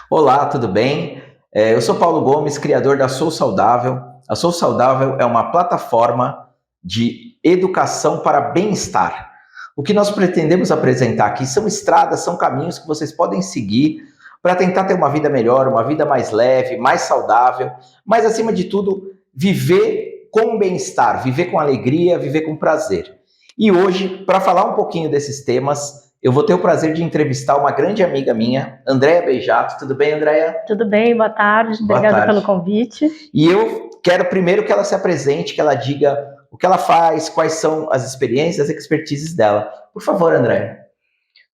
Olá, tudo bem? Eu sou Paulo Gomes, criador da Sou Saudável. A Sou Saudável é uma plataforma de educação para bem-estar. O que nós pretendemos apresentar aqui são estradas, são caminhos que vocês podem seguir para tentar ter uma vida melhor, uma vida mais leve, mais saudável, mas acima de tudo, viver com bem-estar, viver com alegria, viver com prazer. E hoje, para falar um pouquinho desses temas, eu vou ter o prazer de entrevistar uma grande amiga minha, Andréa Beijato. Tudo bem, Andréa? Tudo bem, boa tarde, Boa obrigada pelo tarde. convite. E eu quero primeiro que ela se apresente, que ela diga o que ela faz, quais são as experiências, as expertises dela. Por favor, Andréa.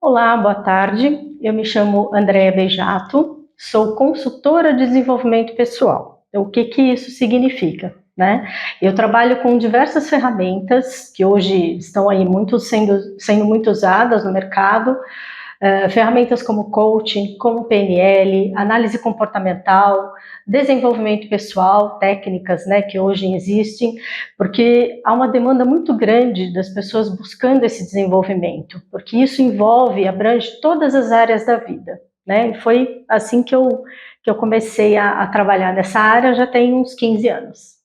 Olá, boa tarde. Eu me chamo Andréa Beijato, sou consultora de desenvolvimento pessoal. Então, o que isso significa? Eu trabalho com diversas ferramentas que hoje estão aí sendo muito usadas no mercado, ferramentas como coaching, como PNL, análise comportamental, desenvolvimento pessoal, técnicas, que hoje existem, porque há uma demanda muito grande das pessoas buscando esse desenvolvimento, porque isso abrange todas as áreas da vida. E foi assim que eu comecei a trabalhar nessa área, já tem uns 15 anos.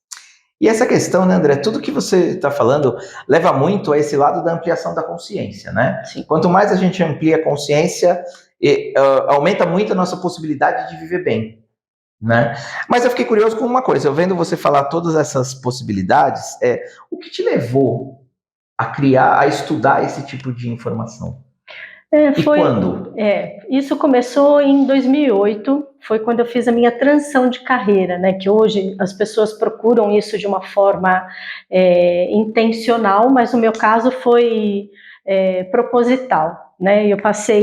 E essa questão, né, André, tudo que você está falando leva muito a esse lado da ampliação da consciência, né? Sim. Quanto mais a gente amplia a consciência, aumenta muito a nossa possibilidade de viver bem, né? Mas eu fiquei curioso com uma coisa, eu vendo você falar todas essas possibilidades, o que te levou a criar, a estudar esse tipo de informação? E quando? Isso começou em 2008, foi quando eu fiz a minha transição de carreira, que hoje as pessoas procuram isso de uma forma intencional, mas no meu caso foi proposital.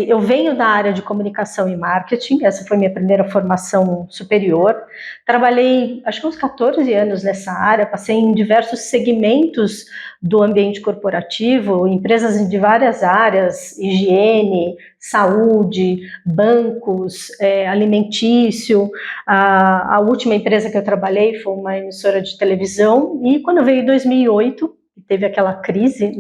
Eu venho da área de comunicação e marketing, essa foi minha primeira formação superior, trabalhei acho que uns 14 anos nessa área, passei em diversos segmentos do ambiente corporativo, empresas de várias áreas, higiene, saúde, bancos, alimentício. A última empresa que eu trabalhei foi uma emissora de televisão, e quando veio 2008, teve aquela crise,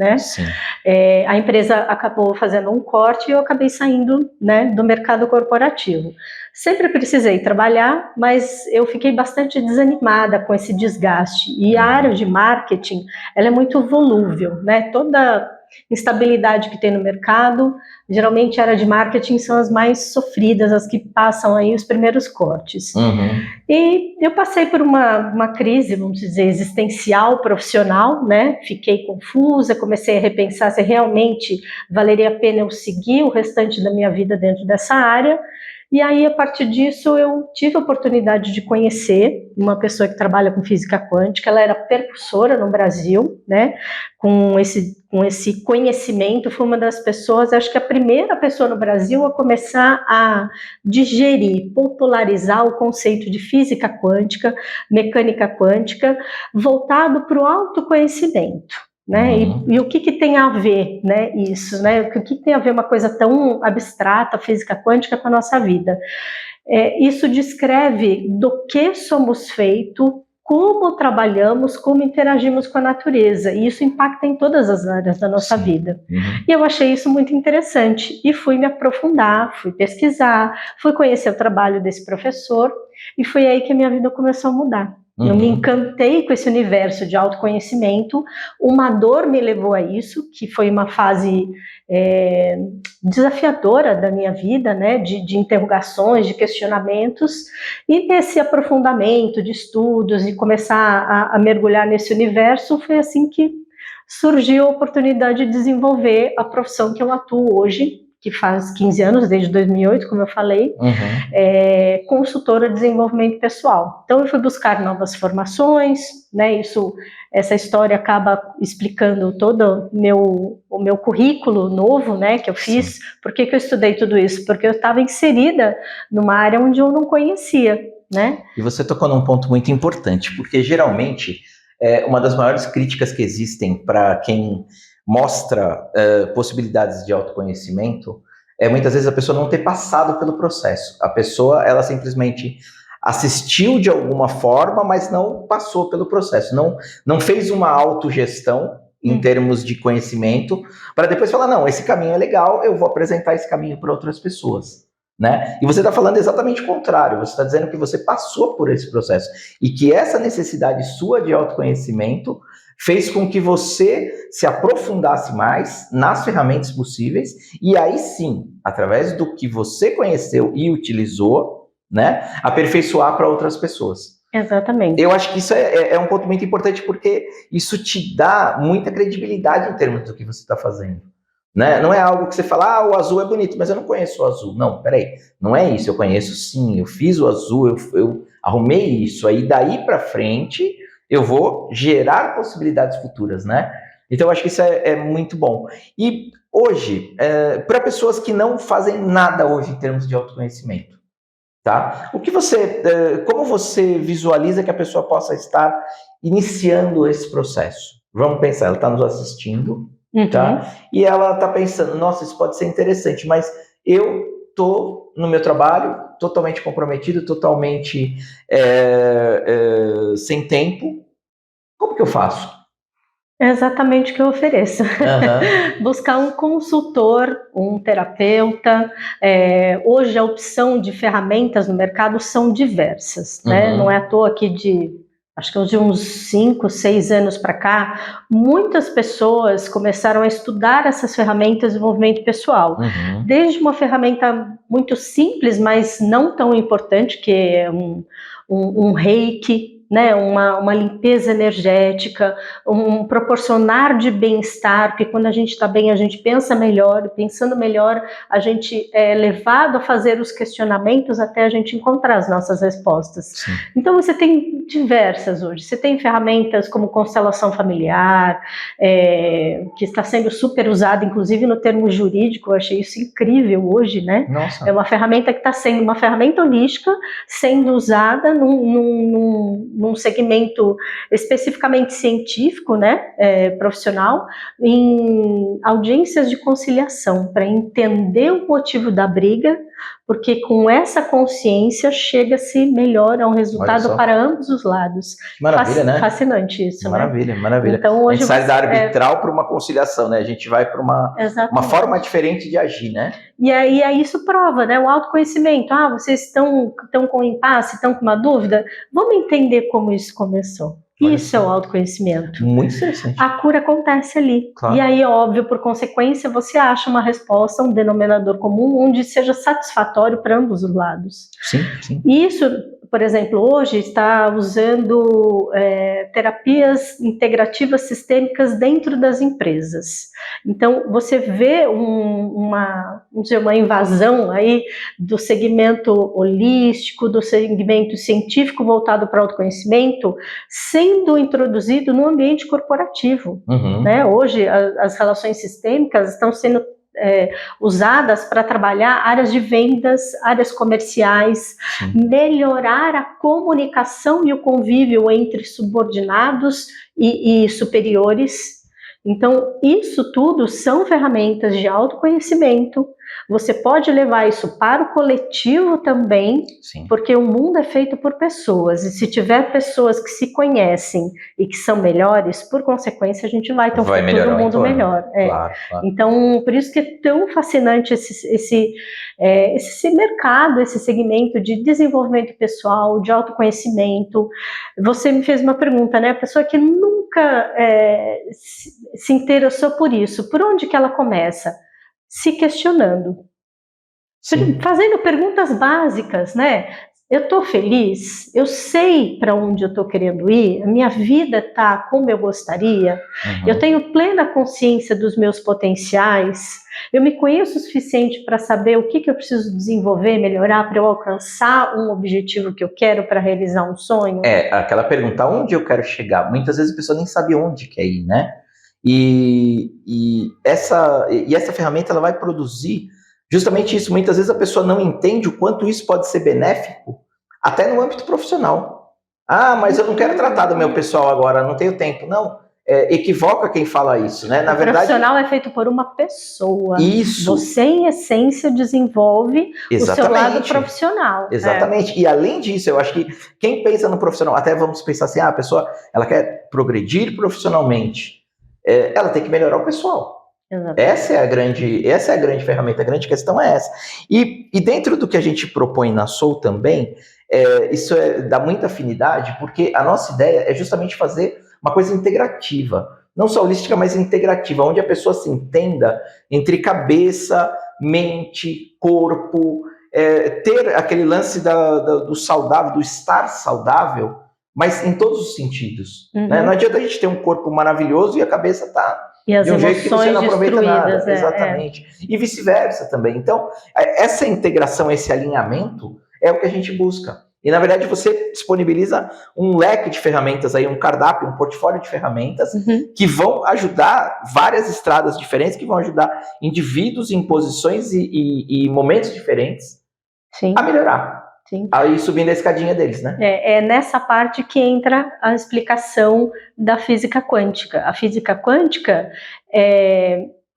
a empresa acabou fazendo um corte e eu acabei saindo do mercado corporativo. Sempre precisei trabalhar, mas eu fiquei bastante desanimada com esse desgaste. E a área de marketing, ela é muito volúvel, Toda instabilidade que tem no mercado, geralmente a área de marketing são as mais sofridas, as que passam aí os primeiros cortes. E eu passei por uma crise, vamos dizer, existencial, profissional, Fiquei confusa, comecei a repensar se realmente valeria a pena eu seguir o restante da minha vida dentro dessa área. E aí, a partir disso, eu tive a oportunidade de conhecer uma pessoa que trabalha com física quântica. Ela era percussora no Brasil, com esse conhecimento, foi uma das pessoas, acho que a primeira pessoa no Brasil a começar a digerir, popularizar o conceito de física quântica, mecânica quântica, voltado para o autoconhecimento. E o que tem a ver isso? O que tem a ver uma coisa tão abstrata, física quântica, com a nossa vida? Isso descreve do que somos feitos, como trabalhamos, como interagimos com a natureza, e isso impacta em todas as áreas da nossa vida. E eu achei isso muito interessante, e fui me aprofundar, fui pesquisar, fui conhecer o trabalho desse professor, e foi aí que a minha vida começou a mudar. Eu me encantei com esse universo de autoconhecimento, uma dor me levou a isso, que foi uma fase desafiadora da minha vida, de interrogações, de questionamentos, e nesse aprofundamento de estudos e começar a mergulhar nesse universo, foi assim que surgiu a oportunidade de desenvolver a profissão que eu atuo hoje, que faz 15 anos, desde 2008, como eu falei, consultora de desenvolvimento pessoal. Então, eu fui buscar novas formações, essa história acaba explicando todo o meu currículo novo, que eu fiz. Sim. Por que eu estudei tudo isso? Porque eu estava inserida numa área onde eu não conhecia, E você tocou num ponto muito importante, porque geralmente uma das maiores críticas que existem para quem mostra possibilidades de autoconhecimento muitas vezes a pessoa não ter passado pelo processo. A pessoa, ela simplesmente assistiu de alguma forma, mas não passou pelo processo, não fez uma autogestão em termos de conhecimento, para depois falar, não, esse caminho é legal, eu vou apresentar esse caminho para outras pessoas. né? E você está falando exatamente o contrário, você está dizendo que você passou por esse processo e que essa necessidade sua de autoconhecimento fez com que você se aprofundasse mais nas ferramentas possíveis e aí sim, através do que você conheceu e utilizou, né, aperfeiçoar para outras pessoas. Exatamente. Eu acho que isso é um ponto muito importante porque isso te dá muita credibilidade em termos do que você está fazendo. Né? Não é algo que você fala, o azul é bonito, mas eu não conheço o azul. Não, peraí, não é isso, eu conheço sim, eu fiz o azul, eu arrumei isso, aí daí para frente eu vou gerar possibilidades futuras, né? Então eu acho que isso é muito bom. E hoje, para pessoas que não fazem nada hoje em termos de autoconhecimento, tá? Como você visualiza que a pessoa possa estar iniciando esse processo? Vamos pensar, ela está nos assistindo, tá? E ela está pensando, nossa, isso pode ser interessante, mas eu estou no meu trabalho totalmente comprometido, totalmente sem tempo. Como que eu faço? É exatamente o que eu ofereço. Buscar um consultor, um terapeuta. Hoje a opção de ferramentas no mercado são diversas, né? Não é à toa que acho que de uns 5, 6 anos para cá, muitas pessoas começaram a estudar essas ferramentas de desenvolvimento pessoal. Desde uma ferramenta muito simples, mas não tão importante, que é um reiki, né, uma limpeza energética, um proporcionar de bem-estar, porque quando a gente está bem, a gente pensa melhor, e pensando melhor, a gente é levado a fazer os questionamentos até a gente encontrar as nossas respostas. Sim. Então você tem diversas hoje, você tem ferramentas como constelação familiar, que está sendo super usada, inclusive no termo jurídico, eu achei isso incrível hoje, né? Nossa. É uma ferramenta que está sendo uma ferramenta holística, sendo usada num segmento especificamente científico, né, profissional, em audiências de conciliação, para entender o motivo da briga, porque com essa consciência chega-se melhor a um resultado para ambos os lados. Maravilha, né? Fascinante isso, maravilha, né? Maravilha. Então, hoje a gente sai da arbitral para uma conciliação, né? A gente vai para uma forma diferente de agir, né? E aí isso prova, né? O autoconhecimento. Vocês estão com impasse, estão com uma dúvida? Vamos entender como isso começou. Isso é o autoconhecimento. Muito interessante. A cura acontece ali. Claro. E aí, óbvio, por consequência, você acha uma resposta, um denominador comum, onde seja satisfatório para ambos os lados. Sim, sim. E isso, por exemplo, hoje está usando terapias integrativas sistêmicas dentro das empresas. Então, você vê uma invasão aí do segmento holístico, do segmento científico voltado para o autoconhecimento, sendo introduzido no ambiente corporativo. Né? Hoje, as relações sistêmicas estão sendo usadas para trabalhar áreas de vendas, áreas comerciais, melhorar a comunicação e o convívio entre subordinados e superiores. Então, isso tudo são ferramentas de autoconhecimento. Você pode levar isso para o coletivo também, porque o mundo é feito por pessoas, e se tiver pessoas que se conhecem e que são melhores, por consequência a gente vai ter um futuro do mundo melhor. Claro. Então, por isso que é tão fascinante esse mercado, esse segmento de desenvolvimento pessoal, de autoconhecimento. Você me fez uma pergunta, né? A pessoa que nunca se interessou por isso, por onde que ela começa? Se questionando, fazendo perguntas básicas, né? Eu estou feliz? Eu sei para onde eu estou querendo ir? A minha vida está como eu gostaria? Eu tenho plena consciência dos meus potenciais? Eu me conheço o suficiente para saber o que eu preciso desenvolver, melhorar para eu alcançar um objetivo que eu quero, para realizar um sonho? Aquela pergunta, onde eu quero chegar? Muitas vezes a pessoa nem sabe onde quer ir, né? E essa ferramenta ela vai produzir justamente isso. Muitas vezes a pessoa não entende o quanto isso pode ser benéfico até no âmbito profissional. Mas eu não quero tratar do meu pessoal agora, não tenho tempo. Não, equivoca quem fala isso, né? Na verdade, o profissional é feito por uma pessoa. Isso. Você, em essência, desenvolve o seu lado profissional. Exatamente. E além disso, eu acho que quem pensa no profissional, até vamos pensar assim, a pessoa ela quer progredir profissionalmente. Ela tem que melhorar o pessoal. Essa é a grande ferramenta, a grande questão é essa. E dentro do que a gente propõe na Soul também, isso dá muita afinidade, porque a nossa ideia é justamente fazer uma coisa integrativa, não só holística, mas integrativa, onde a pessoa se entenda entre cabeça, mente, corpo, ter aquele lance do saudável, do estar saudável, mas em todos os sentidos. Né? Não adianta a gente ter um corpo maravilhoso e a cabeça está de um jeito que você não aproveita nada. Exatamente. E vice-versa também. Então, essa integração, esse alinhamento é o que a gente busca. E, na verdade, você disponibiliza um leque de ferramentas, aí, um cardápio, um portfólio de ferramentas que vão ajudar várias estradas diferentes, que vão ajudar indivíduos em posições e momentos diferentes a melhorar. Sim. Aí subindo a escadinha deles, né? É nessa parte que entra a explicação da física quântica. A física quântica,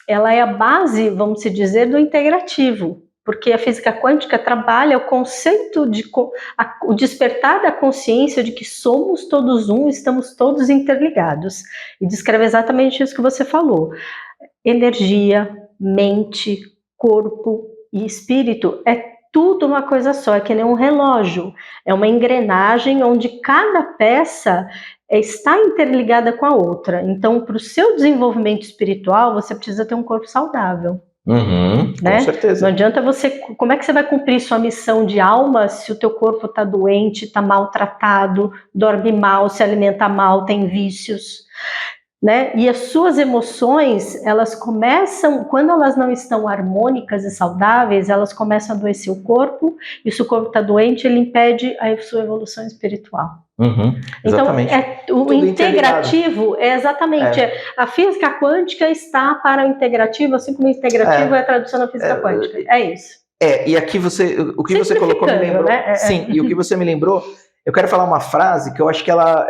ela é a base, vamos dizer, do integrativo, porque a física quântica trabalha o conceito o despertar da consciência de que somos todos um, estamos todos interligados, e descreve exatamente isso que você falou. Energia, mente, corpo e espírito tudo uma coisa só, é que nem um relógio, é uma engrenagem onde cada peça está interligada com a outra. Então, para o seu desenvolvimento espiritual, você precisa ter um corpo saudável. Com certeza. Não adianta como é que você vai cumprir sua missão de alma se o teu corpo está doente, está maltratado, dorme mal, se alimenta mal, tem vícios? Né? E as suas emoções, elas começam, quando elas não estão harmônicas e saudáveis, elas começam a adoecer o corpo, e se o corpo está doente, ele impede a sua evolução espiritual. Exatamente. Então, o integrativo exatamente. A física quântica está para o integrativo, assim como o integrativo é a tradução da física quântica. É isso. E aqui o que você colocou me lembrou. Né? Sim, e o que você me lembrou, eu quero falar uma frase que eu acho que ela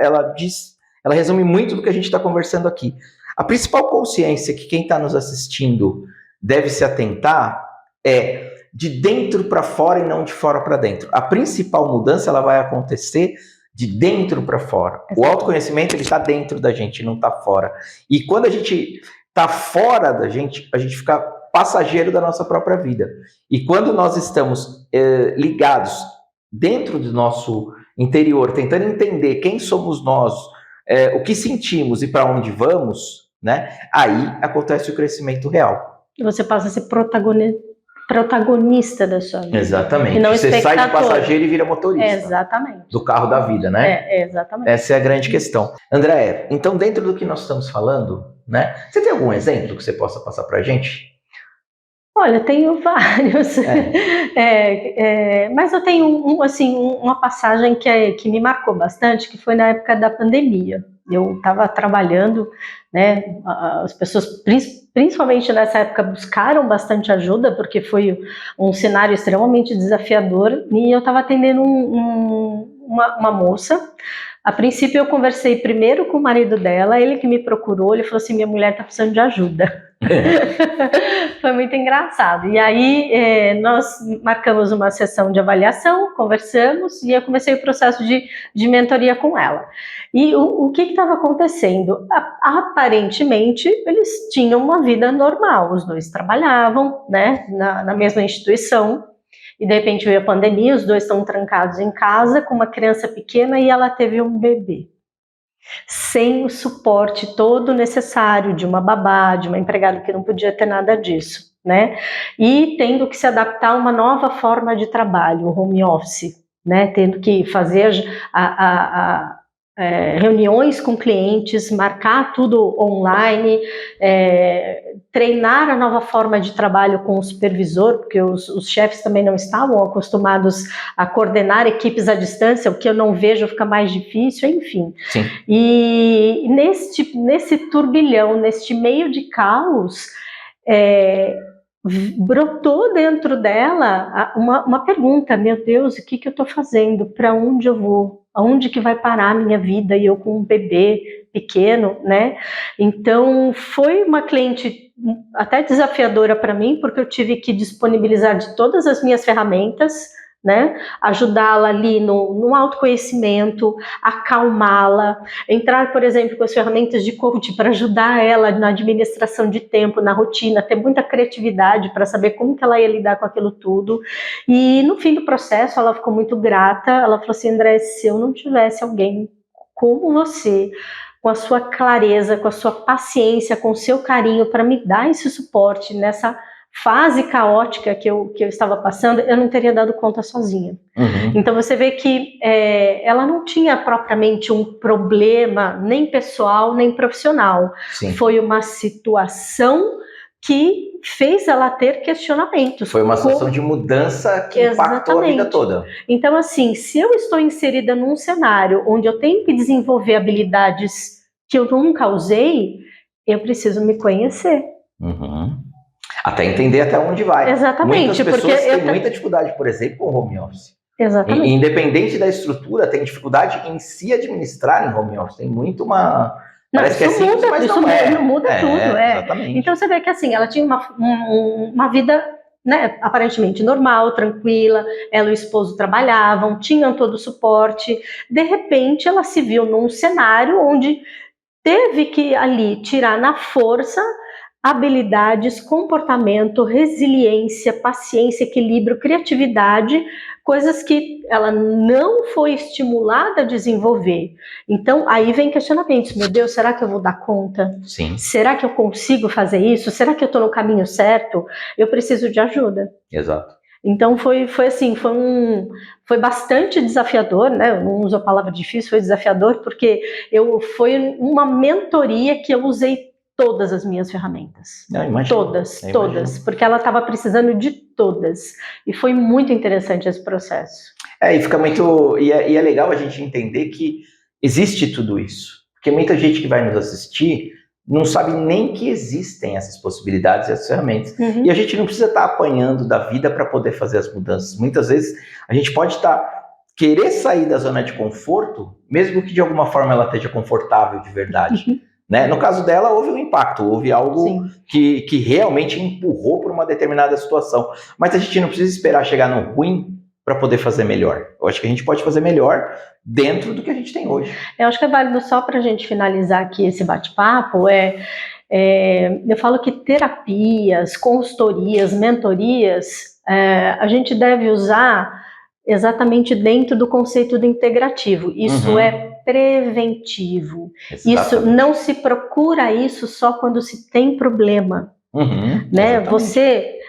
resume muito do que a gente está conversando aqui. A principal consciência que quem está nos assistindo deve se atentar é de dentro para fora e não de fora para dentro. A principal mudança ela vai acontecer de dentro para fora. O autoconhecimento ele está dentro da gente, não está fora. E quando a gente está fora da gente, a gente fica passageiro da nossa própria vida. E quando nós estamos ligados dentro do nosso interior, tentando entender quem somos nós, o que sentimos e para onde vamos, né? Aí acontece o crescimento real. E você passa a ser protagonista da sua vida. Exatamente. Você sai de passageiro e vira motorista. Exatamente. Do carro da vida, né? Exatamente. Essa é a grande questão. André, então dentro do que nós estamos falando, né? Você tem algum exemplo que você possa passar para a gente? Olha, eu tenho vários, mas eu tenho uma passagem que me marcou bastante, que foi na época da pandemia. Eu estava trabalhando, né? As pessoas, principalmente nessa época, buscaram bastante ajuda, porque foi um cenário extremamente desafiador, e eu estava atendendo uma moça. A princípio eu conversei primeiro com o marido dela, ele que me procurou, ele falou assim, minha mulher está precisando de ajuda. Foi muito engraçado. E aí nós marcamos uma sessão de avaliação, conversamos, e eu comecei o processo de mentoria com ela. E o que estava acontecendo? Aparentemente eles tinham uma vida normal, os dois trabalhavam, né, na mesma instituição. E de repente veio a pandemia, os dois estão trancados em casa com uma criança pequena e ela teve um bebê. Sem o suporte todo necessário de uma babá, de uma empregada que não podia ter nada disso, né? E tendo que se adaptar a uma nova forma de trabalho, o home office, né? Tendo que fazer reuniões com clientes, marcar tudo online, treinar a nova forma de trabalho com o supervisor, porque os chefes também não estavam acostumados a coordenar equipes à distância, o que eu não vejo fica mais difícil, enfim. Sim. E nesse turbilhão, neste meio de caos, brotou dentro dela uma pergunta, meu Deus, o que eu estou fazendo? Para onde eu vou? Aonde que vai parar a minha vida? E eu com um bebê pequeno, né? Então, foi uma cliente até desafiadora para mim, porque eu tive que disponibilizar de todas as minhas ferramentas, né? Ajudá-la ali no autoconhecimento, acalmá-la, entrar, por exemplo, com as ferramentas de coaching para ajudar ela na administração de tempo, na rotina, ter muita criatividade para saber como que ela ia lidar com aquilo tudo. E no fim do processo ela ficou muito grata, ela falou assim: André, se eu não tivesse alguém como você, com a sua clareza, com a sua paciência, com o seu carinho para me dar esse suporte nessa fase caótica que eu estava passando, eu não teria dado conta sozinha. Uhum. Então você vê que ela não tinha propriamente um problema, nem pessoal, nem profissional. Sim. Foi uma situação que fez ela ter questionamentos. Foi uma situação de mudança que impactou a vida toda. Então, assim, se eu estou inserida num cenário onde eu tenho que desenvolver habilidades que eu nunca usei, eu preciso me conhecer. Uhum. Até entender até onde vai. Exatamente. Muitas pessoas têm muita dificuldade, por exemplo, com home office. Exatamente. Independente da estrutura, tem dificuldade em se administrar em home office. Tem muito uma... Parece que é simples, mas não é. Isso muda tudo. Exatamente. Então você vê que assim, ela tinha uma vida, né, aparentemente normal, tranquila, ela e o esposo trabalhavam, tinham todo o suporte. De repente ela se viu num cenário onde teve que ali tirar na força habilidades, comportamento, resiliência, paciência, equilíbrio, criatividade, coisas que ela não foi estimulada a desenvolver. Então, aí vem questionamentos. Meu Deus, será que eu vou dar conta? Sim. Será que eu consigo fazer isso? Será que eu estou no caminho certo? Eu preciso de ajuda. Exato. Então, foi assim, foi bastante desafiador, né? Eu não uso a palavra difícil, foi desafiador, porque foi uma mentoria que eu usei todas as minhas ferramentas. Todas, porque ela estava precisando de todas. E foi muito interessante esse processo. E fica muito... E é legal a gente entender que existe tudo isso. Porque muita gente que vai nos assistir não sabe nem que existem essas possibilidades e essas ferramentas. Uhum. E a gente não precisa estar apanhando da vida para poder fazer as mudanças. Muitas vezes a gente pode querer sair da zona de conforto, mesmo que de alguma forma ela esteja confortável de verdade. Uhum. Né? No caso dela, houve um impacto, houve algo que realmente empurrou para uma determinada situação. Mas a gente não precisa esperar chegar no ruim para poder fazer melhor. Eu acho que a gente pode fazer melhor dentro do que a gente tem hoje. Eu acho que é válido, só para a gente finalizar aqui esse bate-papo, eu falo que terapias, consultorias, mentorias, a gente deve usar exatamente dentro do conceito do integrativo. Isso é preventivo. Exatamente. Isso não se procura isso só quando se tem problema. Né? Você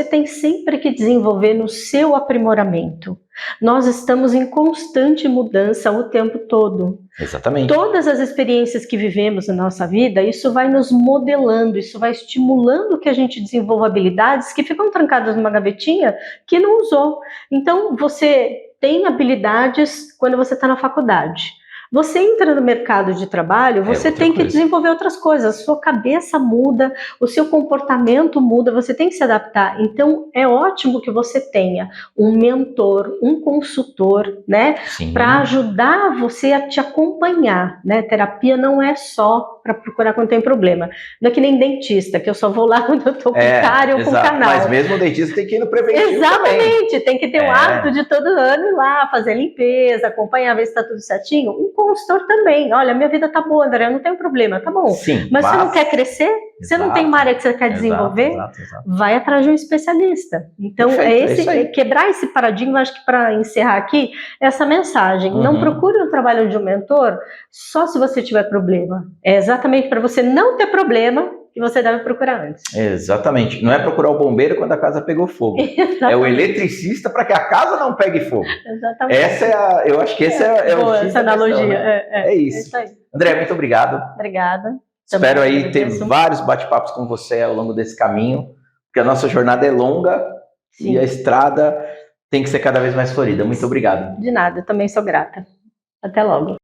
tem sempre que desenvolver no seu aprimoramento. Nós estamos em constante mudança o tempo todo. Exatamente. Todas as experiências que vivemos na nossa vida, isso vai nos modelando, isso vai estimulando que a gente desenvolva habilidades que ficam trancadas numa gavetinha que não usou. Então, você tem habilidades quando você está na faculdade. Você entra no mercado de trabalho, você tem que desenvolver outras coisas, a sua cabeça muda, o seu comportamento muda, você tem que se adaptar. Então, é ótimo que você tenha um mentor, um consultor, né, para ajudar você a te acompanhar, né? Terapia não é só para procurar quando tem problema. Não é que nem dentista, que eu só vou lá quando eu estou com cárie ou com canal. Mas mesmo o dentista tem que ir no preventivo. Exatamente, também. Tem que ter o hábito de todo ano ir lá, fazer limpeza, acompanhar, ver se está tudo certinho. Um consultor também. Olha, minha vida tá boa, André, eu não tenho problema, tá bom. Mas você não quer crescer? Você não tem uma área que você quer desenvolver? Exato. Vai atrás de um especialista. Então, quebrar esse paradigma, acho que para encerrar aqui, essa mensagem. Não procure o trabalho de um mentor só se você tiver problema. É exatamente para você não ter problema que você deve procurar antes. Exatamente. Não é procurar o bombeiro quando a casa pegou fogo. É o eletricista para que a casa não pegue fogo. Exatamente. Eu acho que esse é o fim essa analogia. Questão, né? É isso. Aí. André, muito obrigado. Obrigada. Espero aí ter vários bate-papos com você ao longo desse caminho, porque a nossa jornada é longa e a estrada tem que ser cada vez mais florida. Muito obrigado. De nada, eu também sou grata. Até logo.